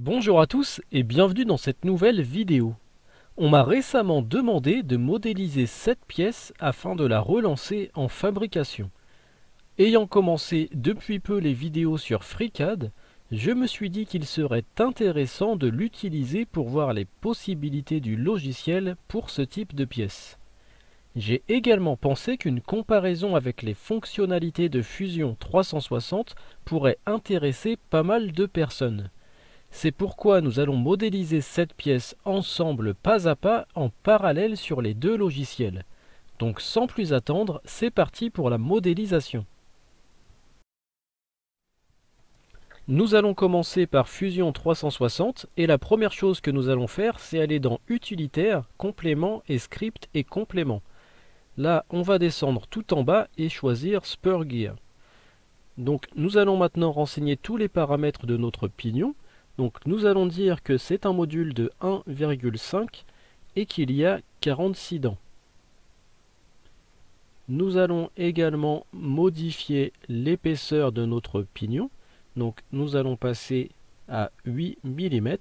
Bonjour à tous et bienvenue dans cette nouvelle vidéo. On m'a récemment demandé de modéliser cette pièce afin de la relancer en fabrication. Ayant commencé depuis peu les vidéos sur FreeCAD, je me suis dit qu'il serait intéressant de l'utiliser pour voir les possibilités du logiciel pour ce type de pièce. J'ai également pensé qu'une comparaison avec les fonctionnalités de Fusion 360 pourrait intéresser pas mal de personnes. C'est pourquoi nous allons modéliser cette pièce ensemble pas à pas en parallèle sur les deux logiciels. Donc sans plus attendre, c'est parti pour la modélisation. Nous allons commencer par Fusion 360 et la première chose que nous allons faire, c'est aller dans Utilitaire, Complément et Script et Complément. Là, on va descendre tout en bas et choisir Spur Gear. Donc nous allons maintenant renseigner tous les paramètres de notre pignon. Donc nous allons dire que c'est un module de 1,5 et qu'il y a 46 dents. Nous allons également modifier l'épaisseur de notre pignon. Donc nous allons passer à 8 mm.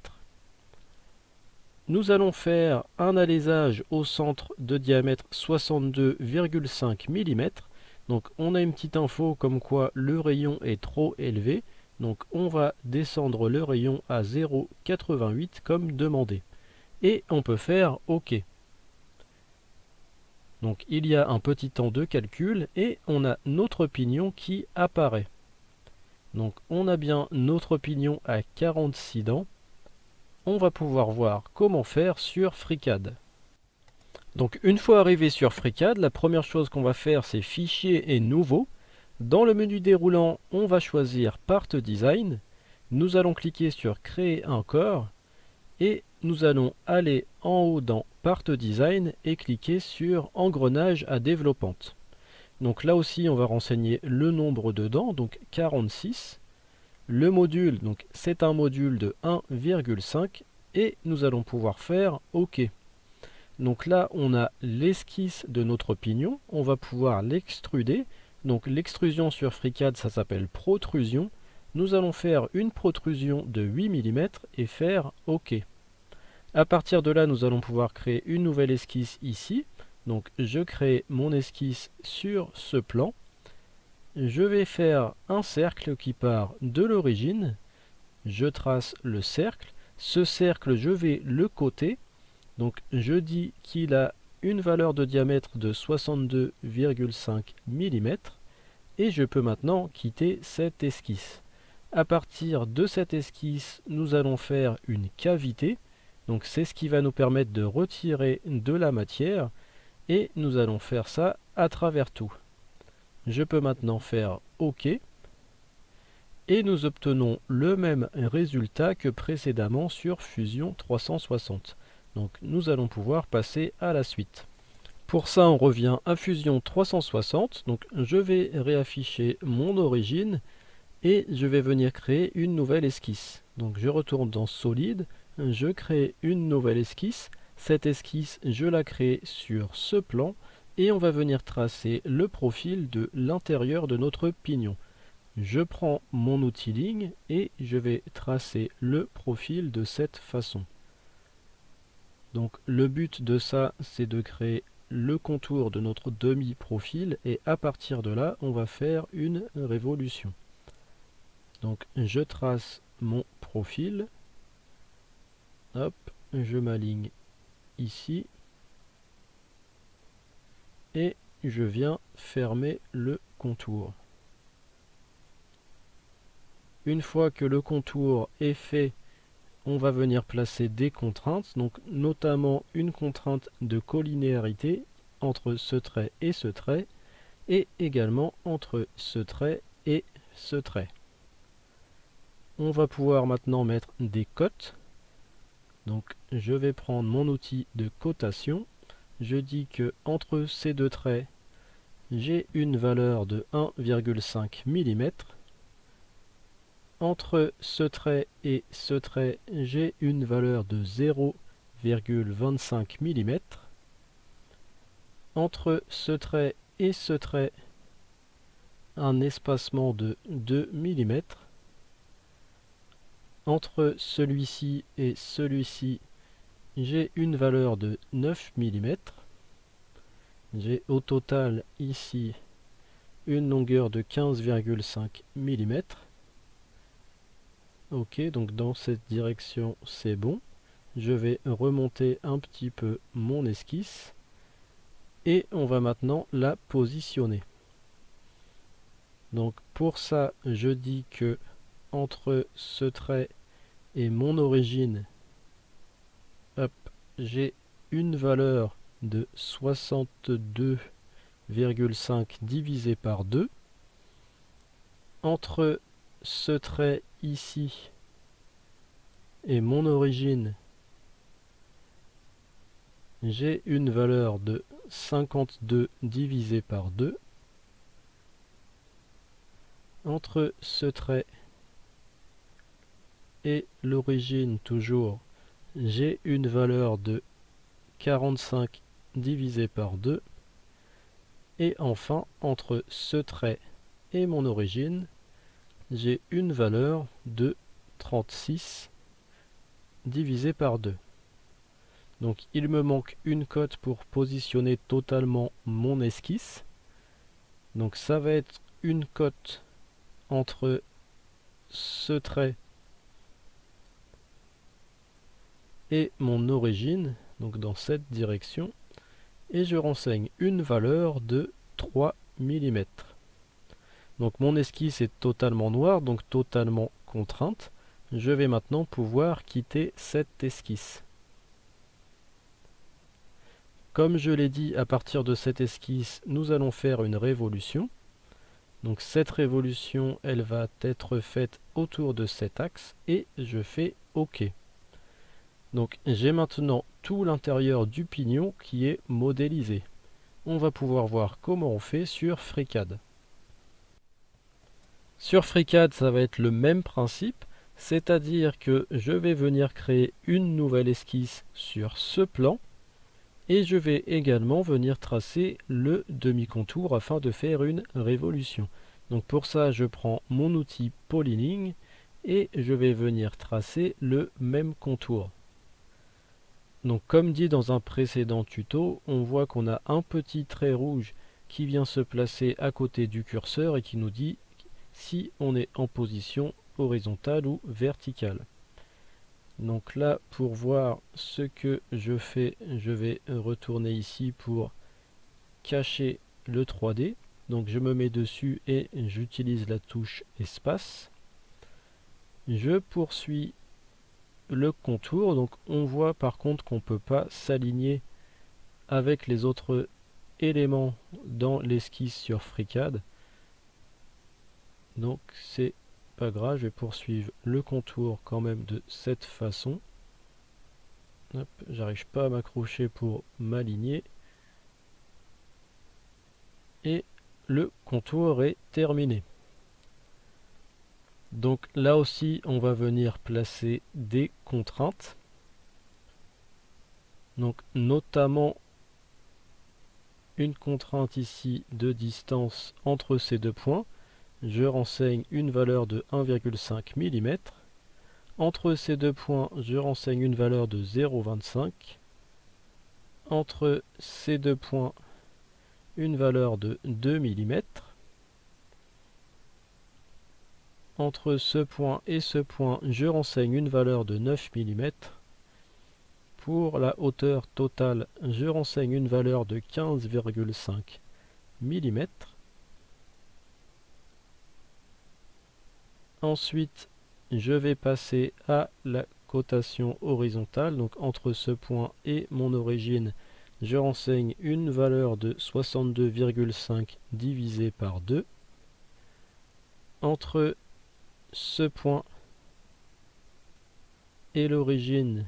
Nous allons faire un alésage au centre de diamètre 62,5 mm. Donc on a une petite info comme quoi le rayon est trop élevé. Donc on va descendre le rayon à 0,88 comme demandé. Et on peut faire OK. Donc il y a un petit temps de calcul et on a notre pignon qui apparaît. Donc on a bien notre pignon à 46 dents. On va pouvoir voir comment faire sur FreeCAD. Donc une fois arrivé sur FreeCAD, la première chose qu'on va faire c'est Fichier et Nouveau. Dans le menu déroulant, on va choisir Part Design. Nous allons cliquer sur Créer un corps et nous allons aller en haut dans Part Design et cliquer sur Engrenage à développante. Donc là aussi, on va renseigner le nombre de dents, donc 46. Le module, donc c'est un module de 1,5 et nous allons pouvoir faire OK. Donc là, on a l'esquisse de notre pignon, on va pouvoir l'extruder. Donc l'extrusion sur FreeCAD, ça s'appelle protrusion. Nous allons faire une protrusion de 8 mm et faire OK. À partir de là, nous allons pouvoir créer une nouvelle esquisse ici. Donc je crée mon esquisse sur ce plan. Je vais faire un cercle qui part de l'origine. Je trace le cercle. Ce cercle, je vais le coter. Donc je dis qu'il a une valeur de diamètre de 62,5 mm et je peux maintenant quitter cette esquisse. À partir de cette esquisse, nous allons faire une cavité. Donc c'est ce qui va nous permettre de retirer de la matière et nous allons faire ça à travers tout. Je peux maintenant faire OK et nous obtenons le même résultat que précédemment sur Fusion 360. Donc nous allons pouvoir passer à la suite. Pour ça, on revient à Fusion 360. Donc je vais réafficher mon origine et je vais venir créer une nouvelle esquisse. Donc je retourne dans Solide, je crée une nouvelle esquisse. Cette esquisse, je la crée sur ce plan et on va venir tracer le profil de l'intérieur de notre pignon. Je prends mon outil ligne et je vais tracer le profil de cette façon. Donc le but de ça, c'est de créer le contour de notre demi-profil et à partir de là, on va faire une révolution. Donc je trace mon profil. Hop, je m'aligne ici. Et je viens fermer le contour. Une fois que le contour est fait, on va venir placer des contraintes, donc notamment une contrainte de collinéarité entre ce trait et également entre ce trait et ce trait. On va pouvoir maintenant mettre des cotes. Donc je vais prendre mon outil de cotation. Je dis que entre ces deux traits, j'ai une valeur de 1,5 mm. Entre ce trait et ce trait, j'ai une valeur de 0,25 mm. Entre ce trait et ce trait, un espacement de 2 mm. entre celui-ci et celui-ci, j'ai une valeur de 9 mm. J'ai au total ici une longueur de 15,5 mm. Ok, donc dans cette direction, c'est bon. Je vais remonter un petit peu mon esquisse et on va maintenant la positionner. Donc pour ça, je dis que entre ce trait et mon origine, hop, j'ai une valeur de 62,5 divisé par 2. Entre ce trait ici et mon origine, j'ai une valeur de 52 divisé par 2. Entre ce trait et l'origine toujours, j'ai une valeur de 45 divisé par 2. Et enfin, entre ce trait et mon origine, j'ai une valeur de 36 divisé par 2. Donc il me manque une cote pour positionner totalement mon esquisse. Donc ça va être une cote entre ce trait et mon origine, donc dans cette direction, et je renseigne une valeur de 3 mm. Donc mon esquisse est totalement noire, donc totalement contrainte. Je vais maintenant pouvoir quitter cette esquisse. Comme je l'ai dit, à partir de cette esquisse, nous allons faire une révolution. Donc cette révolution, elle va être faite autour de cet axe et je fais OK. Donc j'ai maintenant tout l'intérieur du pignon qui est modélisé. On va pouvoir voir comment on fait sur FreeCAD. Sur FreeCAD, ça va être le même principe, c'est-à-dire que je vais venir créer une nouvelle esquisse sur ce plan et je vais également venir tracer le demi-contour afin de faire une révolution. Donc pour ça, je prends mon outil Polyline et je vais venir tracer le même contour. Donc comme dit dans un précédent tuto, on voit qu'on a un petit trait rouge qui vient se placer à côté du curseur et qui nous dit si on est en position horizontale ou verticale. Donc là, pour voir ce que je fais, je vais retourner ici pour cacher le 3D. Donc je me mets dessus et j'utilise la touche espace. Je poursuis le contour. Donc on voit par contre qu'on ne peut pas s'aligner avec les autres éléments dans l'esquisse sur FreeCAD. Donc c'est pas grave, je vais poursuivre le contour quand même de cette façon. J'arrive pas à m'accrocher pour m'aligner. Et le contour est terminé. Donc là aussi, on va venir placer des contraintes. Donc notamment une contrainte ici de distance entre ces deux points. Je renseigne une valeur de 1,5 mm. Entre ces deux points, je renseigne une valeur de 0,25. Entre ces deux points, une valeur de 2 mm. Entre ce point et ce point, je renseigne une valeur de 9 mm. Pour la hauteur totale, je renseigne une valeur de 15,5 mm. Ensuite, je vais passer à la cotation horizontale. Donc entre ce point et mon origine, je renseigne une valeur de 62,5 divisé par 2. Entre ce point et l'origine,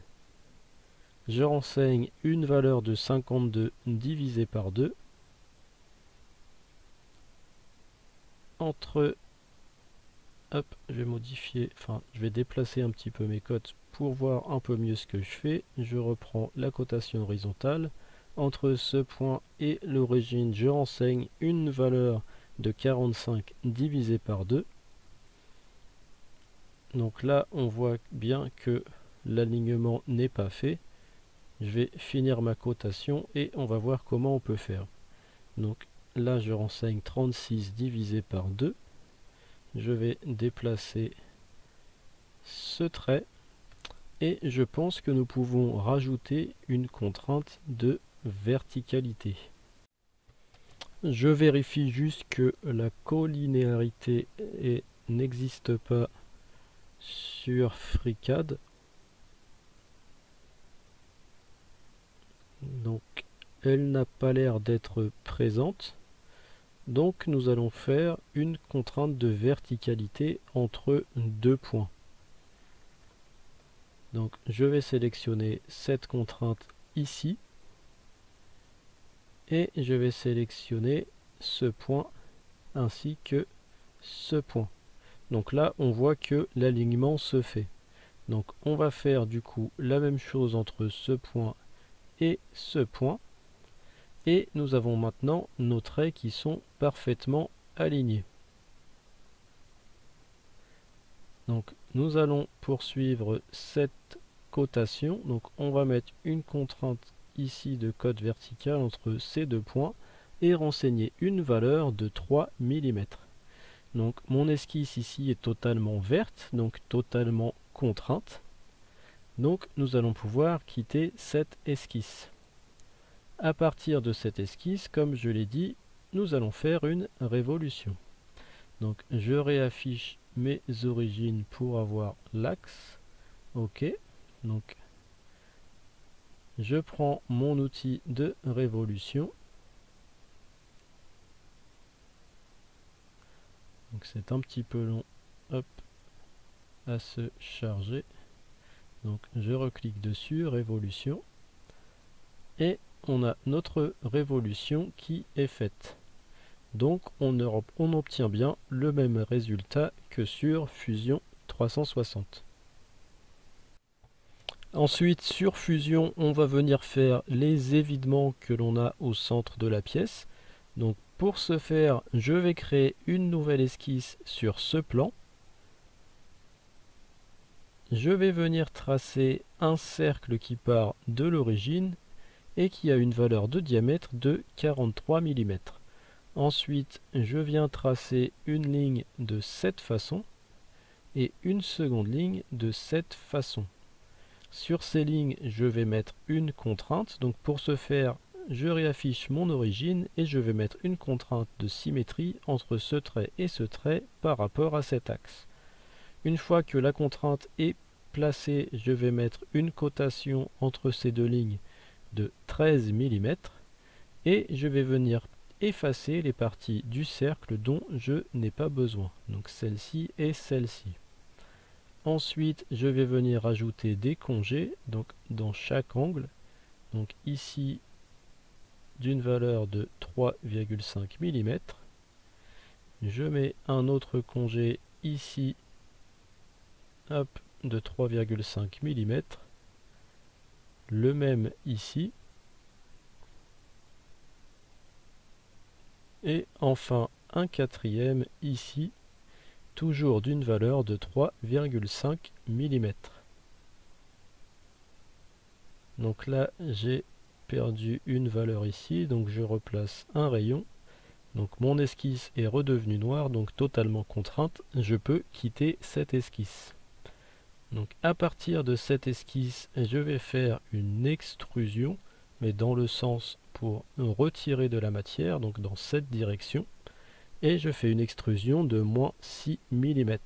je renseigne une valeur de 52 divisé par 2. Entre hop, je vais modifier, je vais déplacer un petit peu mes cotes pour voir un peu mieux ce que je fais. Je reprends la cotation horizontale. Entre ce point et l'origine, je renseigne une valeur de 45 divisé par 2. Donc là, on voit bien que l'alignement n'est pas fait. Je vais finir ma cotation et on va voir comment on peut faire. Donc là, je renseigne 36 divisé par 2. Je vais déplacer ce trait et je pense que nous pouvons rajouter une contrainte de verticalité. Je vérifie juste que la collinéarité n'existe pas sur FreeCAD. Donc elle n'a pas l'air d'être présente. Donc nous allons faire une contrainte de verticalité entre deux points. Donc je vais sélectionner cette contrainte ici et je vais sélectionner ce point ainsi que ce point. Donc là on voit que l'alignement se fait. Donc on va faire du coup la même chose entre ce point et ce point. Et nous avons maintenant nos traits qui sont parfaitement alignés. Donc nous allons poursuivre cette cotation. Donc on va mettre une contrainte ici de cote verticale entre ces deux points et renseigner une valeur de 3 mm. Donc mon esquisse ici est totalement verte, donc totalement contrainte. Donc nous allons pouvoir quitter cette esquisse. À partir de cette esquisse, comme je l'ai dit, nous allons faire une révolution. Donc je réaffiche mes origines pour avoir l'axe. OK. Donc je prends mon outil de révolution. Donc c'est un petit peu long, hop, à se charger. Donc je reclique dessus, révolution. Et on a notre révolution qui est faite. Donc on obtient bien le même résultat que sur Fusion 360. Ensuite sur Fusion, on va venir faire les évidements que l'on a au centre de la pièce. Donc pour ce faire, je vais créer une nouvelle esquisse sur ce plan. Je vais venir tracer un cercle qui part de l'origine et qui a une valeur de diamètre de 43 mm. Ensuite, je viens tracer une ligne de cette façon et une seconde ligne de cette façon. Sur ces lignes, je vais mettre une contrainte. Donc pour ce faire, je réaffiche mon origine et je vais mettre une contrainte de symétrie entre ce trait et ce trait par rapport à cet axe. Une fois que la contrainte est placée, je vais mettre une cotation entre ces deux lignes de 13 mm et je vais venir effacer les parties du cercle dont je n'ai pas besoin. Donc celle-ci et celle-ci. Ensuite, je vais venir ajouter des congés donc dans chaque angle. Donc ici, d'une valeur de 3,5 mm. Je mets un autre congé ici, hop, de 3,5 mm. Le même ici. Et enfin un quatrième ici, toujours d'une valeur de 3,5 mm. Donc là j'ai perdu une valeur ici, donc je replace un rayon. Donc mon esquisse est redevenue noire, donc totalement contrainte, je peux quitter cette esquisse. Donc à partir de cette esquisse, je vais faire une extrusion, mais dans le sens pour retirer de la matière, donc dans cette direction. Et je fais une extrusion de moins 6 mm.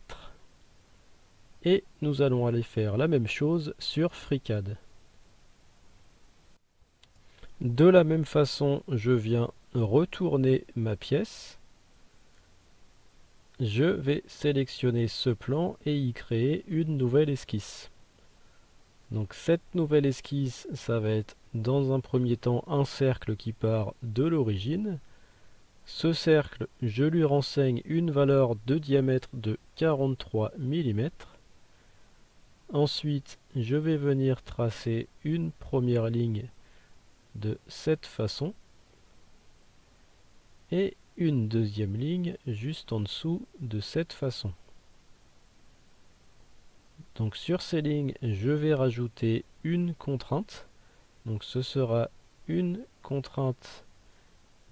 Et nous allons aller faire la même chose sur FreeCAD. De la même façon, je viens retourner ma pièce. Je vais sélectionner ce plan et y créer une nouvelle esquisse. Donc cette nouvelle esquisse, ça va être dans un premier temps un cercle qui part de l'origine. Ce cercle, je lui renseigne une valeur de diamètre de 43 mm. Ensuite, je vais venir tracer une première ligne de cette façon et une deuxième ligne juste en dessous de cette façon. Donc sur ces lignes, je vais rajouter une contrainte. Donc ce sera une contrainte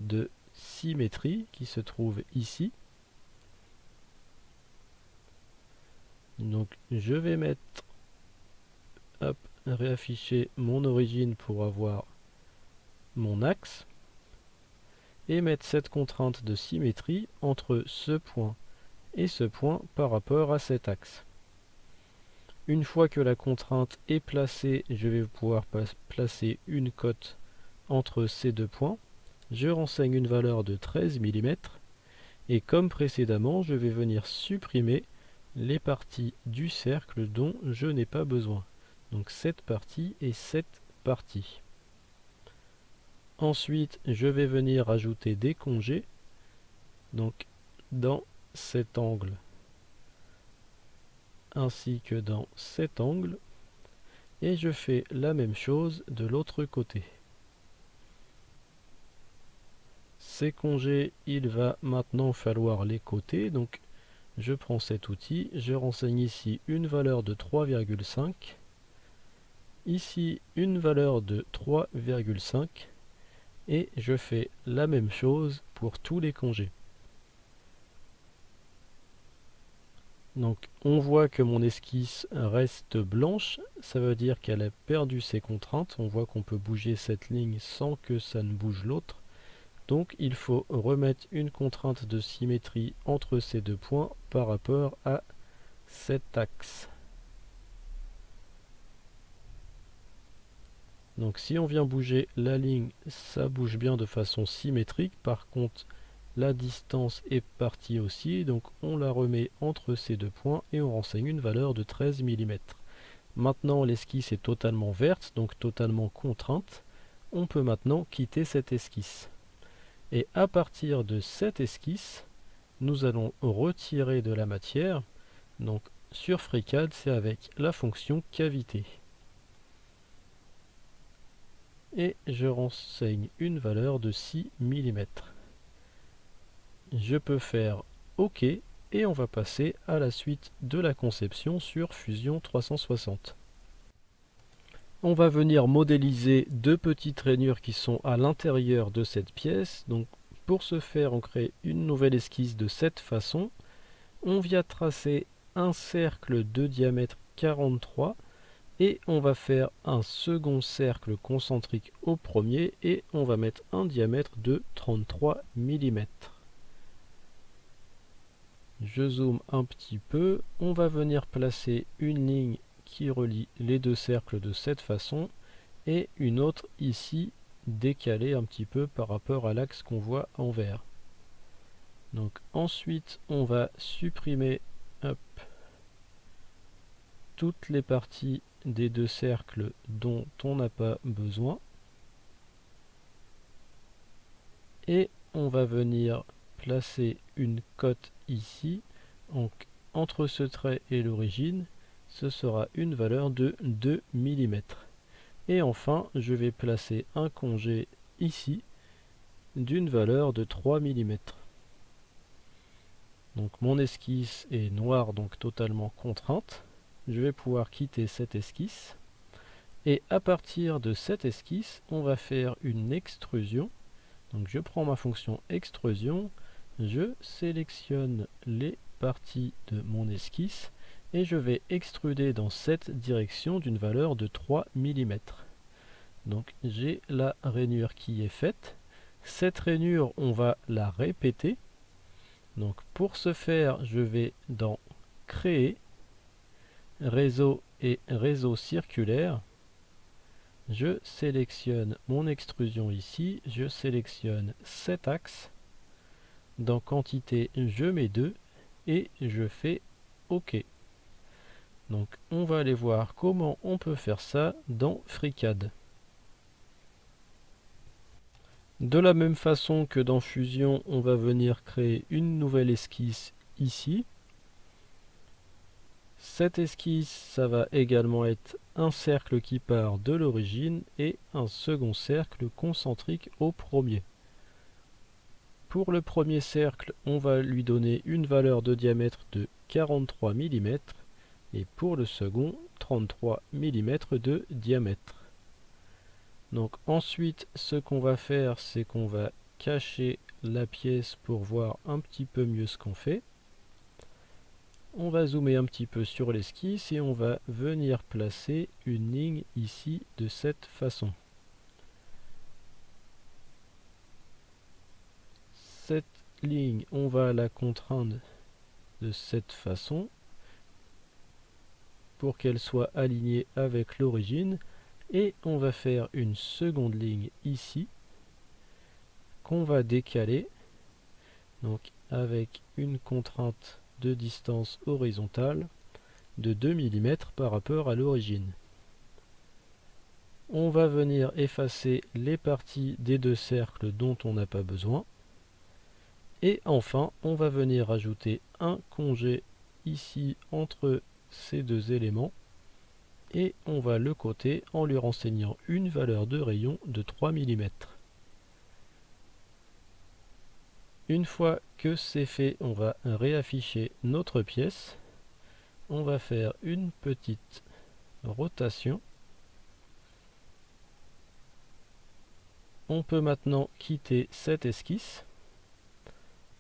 de symétrie qui se trouve ici. Donc je vais mettre, hop, réafficher mon origine pour avoir mon axe et mettre cette contrainte de symétrie entre ce point et ce point par rapport à cet axe. Une fois que la contrainte est placée, je vais pouvoir placer une cote entre ces deux points. Je renseigne une valeur de 13 mm et comme précédemment, je vais venir supprimer les parties du cercle dont je n'ai pas besoin. Donc cette partie et cette partie. Ensuite, je vais venir ajouter des congés. Donc dans cet angle ainsi que dans cet angle. Et je fais la même chose de l'autre côté. Ces congés, il va maintenant falloir les coter. Donc je prends cet outil, je renseigne ici une valeur de 3,5. Ici une valeur de 3,5. Et je fais la même chose pour tous les congés. Donc on voit que mon esquisse reste blanche, ça veut dire qu'elle a perdu ses contraintes. On voit qu'on peut bouger cette ligne sans que ça ne bouge l'autre. Donc il faut remettre une contrainte de symétrie entre ces deux points par rapport à cet axe. Donc si on vient bouger la ligne, ça bouge bien de façon symétrique. Par contre, la distance est partie aussi, donc on la remet entre ces deux points et on renseigne une valeur de 13 mm. Maintenant l'esquisse est totalement verte, donc totalement contrainte. On peut maintenant quitter cette esquisse. Et à partir de cette esquisse, nous allons retirer de la matière. Donc sur FreeCAD, c'est avec la fonction cavité. Et je renseigne une valeur de 6 mm. Je peux faire OK et on va passer à la suite de la conception sur Fusion 360. On va venir modéliser deux petites rainures qui sont à l'intérieur de cette pièce. Donc pour ce faire, on crée une nouvelle esquisse de cette façon. On vient tracer un cercle de diamètre 43 et on va faire un second cercle concentrique au premier et on va mettre un diamètre de 33 mm. Je zoome un petit peu, on va venir placer une ligne qui relie les deux cercles de cette façon et une autre ici décalée un petit peu par rapport à l'axe qu'on voit en vert. Donc ensuite on va supprimer toutes les parties des deux cercles dont on n'a pas besoin et on va venir placer une cote ici. Donc entre ce trait et l'origine, ce sera une valeur de 2 mm. Et enfin, je vais placer un congé ici d'une valeur de 3 mm. Donc mon esquisse est noire, donc totalement contrainte. Je vais pouvoir quitter cette esquisse. Et à partir de cette esquisse, on va faire une extrusion. Donc je prends ma fonction extrusion, je sélectionne les parties de mon esquisse et je vais extruder dans cette direction d'une valeur de 3 mm. Donc j'ai la rainure qui est faite. Cette rainure, on va la répéter. Donc pour ce faire, je vais dans Créer, Réseau et Réseau circulaire. Je sélectionne mon extrusion ici, je sélectionne cet axe. Dans Quantité, je mets 2 et je fais OK. Donc on va aller voir comment on peut faire ça dans FreeCAD. De la même façon que dans Fusion, on va venir créer une nouvelle esquisse ici. Cette esquisse, ça va également être un cercle qui part de l'origine et un second cercle concentrique au premier. Pour le premier cercle, on va lui donner une valeur de diamètre de 43 mm. et pour le second 33 mm de diamètre. Donc ensuite ce qu'on va faire, c'est qu'on va cacher la pièce pour voir un petit peu mieux ce qu'on fait. On va zoomer un petit peu sur l'esquisse et on va venir placer une ligne ici de cette façon. Cette ligne, on va la contraindre de cette façon pour qu'elle soit alignée avec l'origine, et on va faire une seconde ligne ici qu'on va décaler, donc avec une contrainte de distance horizontale de 2 mm par rapport à l'origine. On va venir effacer les parties des deux cercles dont on n'a pas besoin. Et enfin, on va venir ajouter un congé ici entre ces deux éléments. Et on va le coter en lui renseignant une valeur de rayon de 3 mm. Une fois que c'est fait, on va réafficher notre pièce. On va faire une petite rotation. On peut maintenant quitter cette esquisse.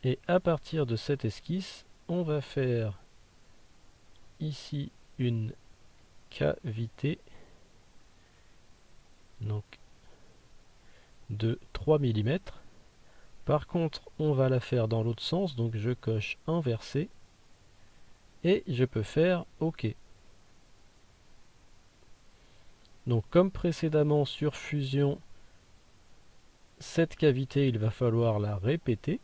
Et à partir de cette esquisse, on va faire ici une cavité donc de 3 mm. Par contre, on va la faire dans l'autre sens, donc je coche inversé et je peux faire OK. Donc comme précédemment sur Fusion, cette cavité, il va falloir la répéter.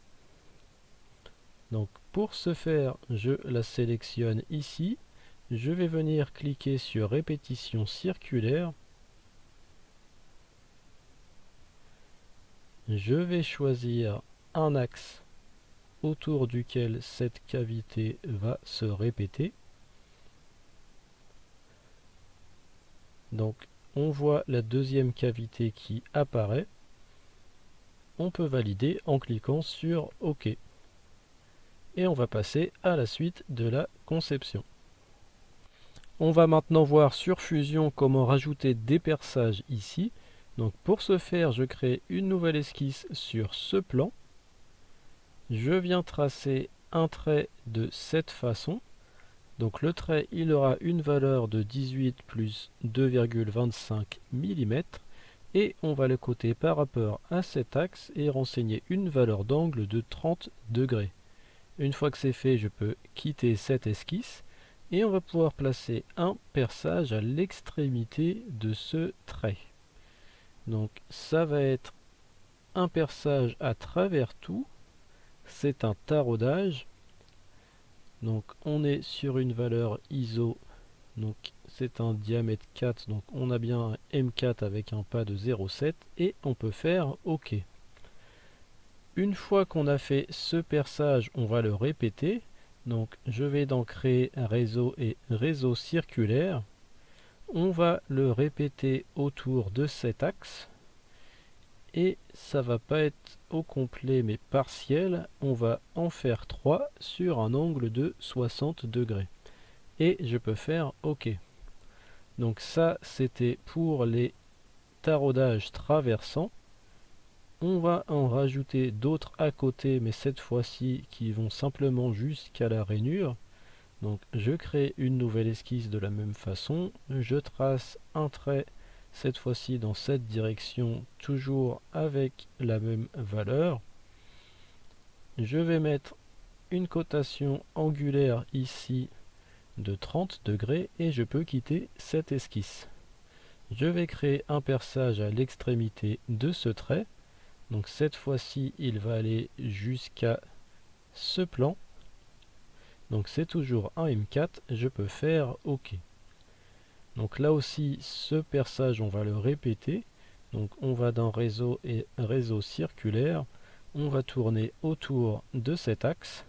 Donc pour ce faire, je la sélectionne ici. Je vais venir cliquer sur répétition circulaire. Je vais choisir un axe autour duquel cette cavité va se répéter. Donc on voit la deuxième cavité qui apparaît. On peut valider en cliquant sur OK. Et on va passer à la suite de la conception. On va maintenant voir sur Fusion comment rajouter des perçages ici. Donc pour ce faire, je crée une nouvelle esquisse sur ce plan. Je viens tracer un trait de cette façon. Donc le trait, il aura une valeur de 18 plus 2,25 mm. Et on va le coter par rapport à cet axe et renseigner une valeur d'angle de 30 degrés. Une fois que c'est fait, je peux quitter cette esquisse et on va pouvoir placer un perçage à l'extrémité de ce trait. Donc ça va être un perçage à travers tout. C'est un taraudage. Donc on est sur une valeur ISO. Donc c'est un diamètre 4. Donc on a bien un M4 avec un pas de 0,7 et on peut faire OK. Une fois qu'on a fait ce perçage, on va le répéter. Donc je vais donc créer un réseau et réseau circulaire. On va le répéter autour de cet axe. Et ça va pas être au complet mais partiel. On va en faire 3 sur un angle de 60 degrés. Et je peux faire OK. Donc ça c'était pour les taraudages traversants. On va en rajouter d'autres à côté, mais cette fois-ci qui vont simplement jusqu'à la rainure. Donc je crée une nouvelle esquisse de la même façon. Je trace un trait, cette fois-ci dans cette direction, toujours avec la même valeur. Je vais mettre une cotation angulaire ici de 30 degrés et je peux quitter cette esquisse. Je vais créer un perçage à l'extrémité de ce trait. Donc cette fois-ci, il va aller jusqu'à ce plan. Donc c'est toujours un M4, je peux faire OK. Donc là aussi, ce perçage, on va le répéter. Donc on va dans réseau et réseau circulaire. On va tourner autour de cet axe.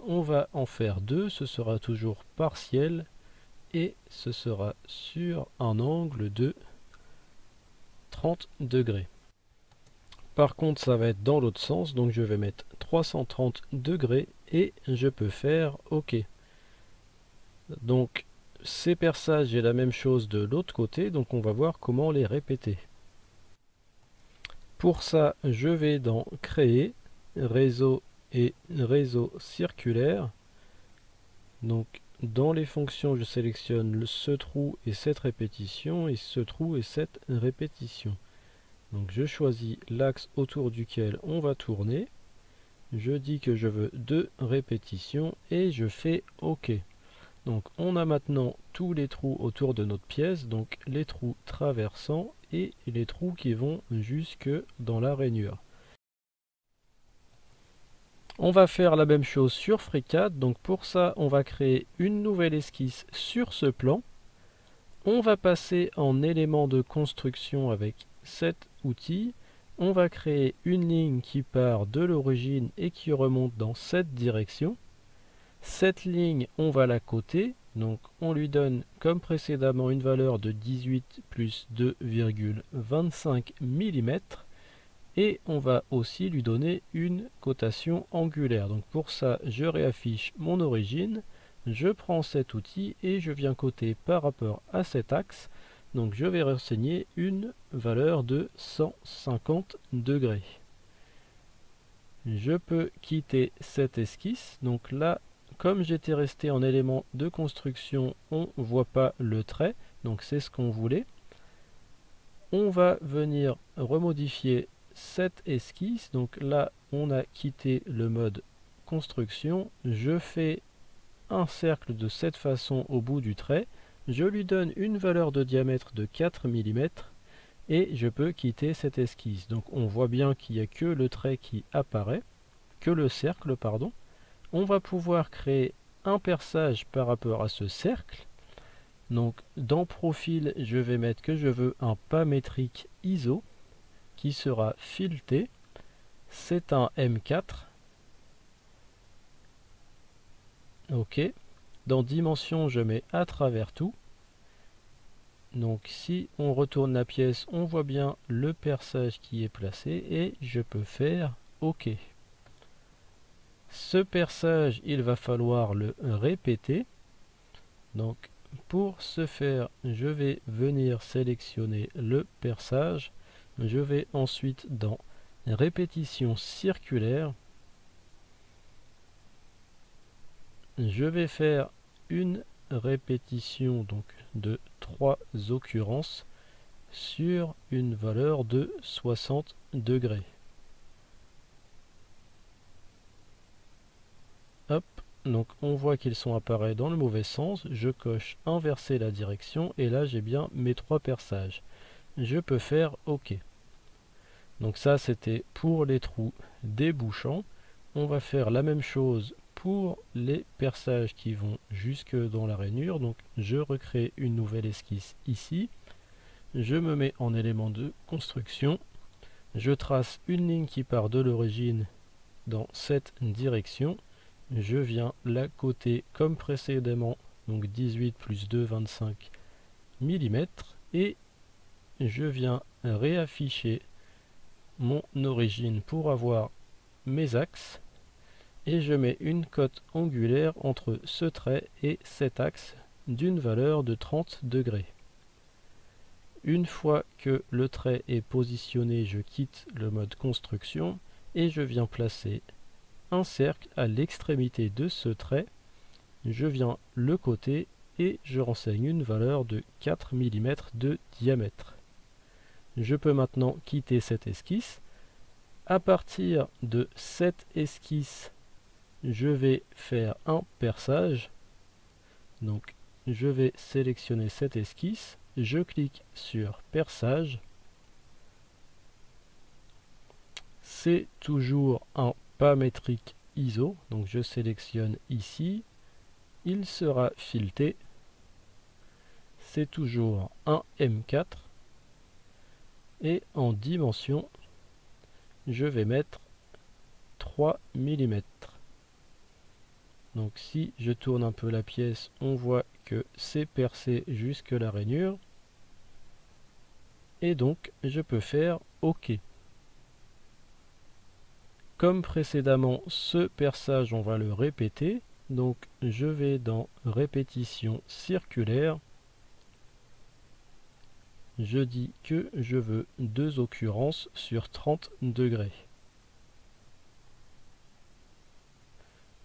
On va en faire 2, ce sera toujours partiel. Et ce sera sur un angle de 30 degrés. Par contre, ça va être dans l'autre sens, donc je vais mettre 330 degrés et je peux faire OK. Donc ces perçages, j'ai la même chose de l'autre côté, donc on va voir comment les répéter. Pour ça, je vais dans Créer, Réseau et Réseau circulaire. Donc dans les fonctions, je sélectionne ce trou et cette répétition, et ce trou et cette répétition. Donc je choisis l'axe autour duquel on va tourner. Je dis que je veux 2 répétitions et je fais OK. Donc on a maintenant tous les trous autour de notre pièce, donc les trous traversants et les trous qui vont jusque dans la rainure. On va faire la même chose sur FreeCAD, donc pour ça on va créer une nouvelle esquisse sur ce plan. On va passer en élément de construction avec cet outil. On va créer une ligne qui part de l'origine et qui remonte dans cette direction. Cette ligne, on va la coter, donc on lui donne comme précédemment une valeur de 18 plus 2,25 mm et on va aussi lui donner une cotation angulaire. Donc pour ça, je réaffiche mon origine, je prends cet outil et je viens coter par rapport à cet axe. Donc je vais renseigner une valeur de 150 degrés. Je peux quitter cette esquisse, donc là, comme j'étais resté en élément de construction, on ne voit pas le trait, donc c'est ce qu'on voulait. On va venir remodifier cette esquisse, donc là on a quitté le mode construction, je fais un cercle de cette façon au bout du trait, je lui donne une valeur de diamètre de 4 mm et je peux quitter cette esquisse. Donc on voit bien qu'il n'y a que le trait qui apparaît, que le cercle, pardon. On va pouvoir créer un perçage par rapport à ce cercle. Donc dans profil, je vais mettre que je veux un pas métrique ISO qui sera fileté. C'est un M4. OK. Dans dimension, je mets à travers tout. Donc si on retourne la pièce, on voit bien le perçage qui est placé et je peux faire OK. Ce perçage, il va falloir le répéter. Donc pour ce faire, je vais venir sélectionner le perçage. Je vais ensuite dans répétition circulaire. Je vais faire une répétition donc de 3 occurrences sur une valeur de 60 degrés. Hop, donc on voit qu'ils sont apparus dans le mauvais sens. Je coche inverser la direction et là j'ai bien mes 3 perçages. Je peux faire OK. Donc ça c'était pour les trous débouchants. On va faire la même chose pour les perçages qui vont jusque dans la rainure. Donc je recrée une nouvelle esquisse ici. Je me mets en élément de construction. Je trace une ligne qui part de l'origine dans cette direction. Je viens la coter comme précédemment, donc 18 plus 2, 25 mm. Et je viens réafficher mon origine pour avoir mes axes. Et je mets une cote angulaire entre ce trait et cet axe d'une valeur de 30 degrés. Une fois que le trait est positionné, je quitte le mode construction et je viens placer un cercle à l'extrémité de ce trait. Je viens le coter et je renseigne une valeur de 4 mm de diamètre. Je peux maintenant quitter cette esquisse. À partir de cette esquisse, je vais faire un perçage. Donc je vais sélectionner cette esquisse, je clique sur perçage. C'est toujours un pas métrique ISO, donc je sélectionne ici, il sera fileté. C'est toujours un M4 et en dimension, je vais mettre 3 mm. Donc si je tourne un peu la pièce, on voit que c'est percé jusque la rainure. Et donc je peux faire OK. Comme précédemment, ce perçage, on va le répéter. Donc je vais dans répétition circulaire. Je dis que je veux 2 occurrences sur 30 degrés.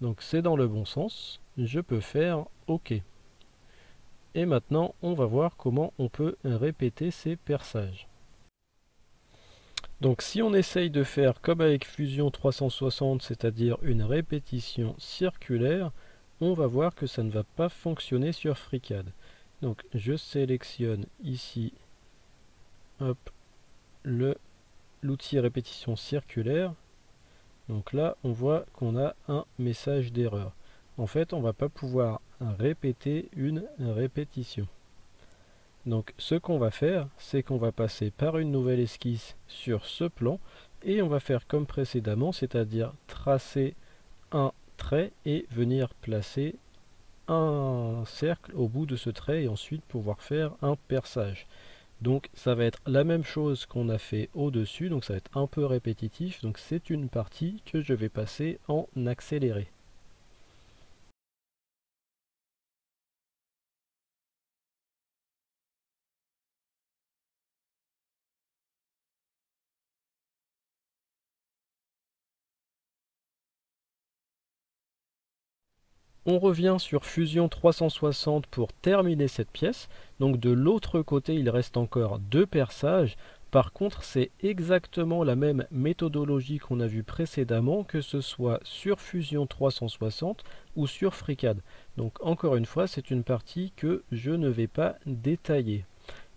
Donc c'est dans le bon sens. Je peux faire OK. Et maintenant, on va voir comment on peut répéter ces perçages. Donc si on essaye de faire comme avec Fusion 360, c'est-à-dire une répétition circulaire, on va voir que ça ne va pas fonctionner sur FreeCAD. Donc je sélectionne ici l'outil répétition circulaire. Donc là, on voit qu'on a un message d'erreur. En fait, on ne va pas pouvoir répéter une répétition. Donc ce qu'on va faire, c'est qu'on va passer par une nouvelle esquisse sur ce plan et on va faire comme précédemment, c'est-à-dire tracer un trait et venir placer un cercle au bout de ce trait et ensuite pouvoir faire un perçage. Donc ça va être la même chose qu'on a fait au-dessus, donc ça va être un peu répétitif, donc c'est une partie que je vais passer en accéléré. On revient sur Fusion 360 pour terminer cette pièce. Donc de l'autre côté, il reste encore 2 perçages. Par contre, c'est exactement la même méthodologie qu'on a vue précédemment, que ce soit sur Fusion 360 ou sur FreeCAD. Donc encore une fois, c'est une partie que je ne vais pas détailler.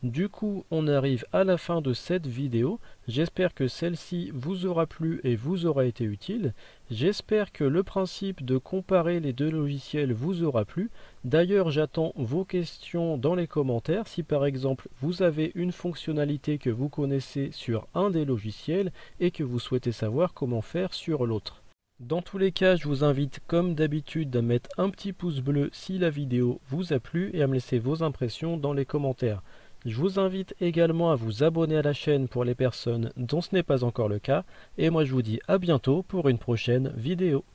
Du coup, on arrive à la fin de cette vidéo. J'espère que celle-ci vous aura plu et vous aura été utile. J'espère que le principe de comparer les 2 logiciels vous aura plu. D'ailleurs, j'attends vos questions dans les commentaires. Si par exemple, vous avez une fonctionnalité que vous connaissez sur un des logiciels et que vous souhaitez savoir comment faire sur l'autre. Dans tous les cas, je vous invite comme d'habitude à mettre un petit pouce bleu si la vidéo vous a plu et à me laisser vos impressions dans les commentaires. Je vous invite également à vous abonner à la chaîne pour les personnes dont ce n'est pas encore le cas. Et moi je vous dis à bientôt pour une prochaine vidéo.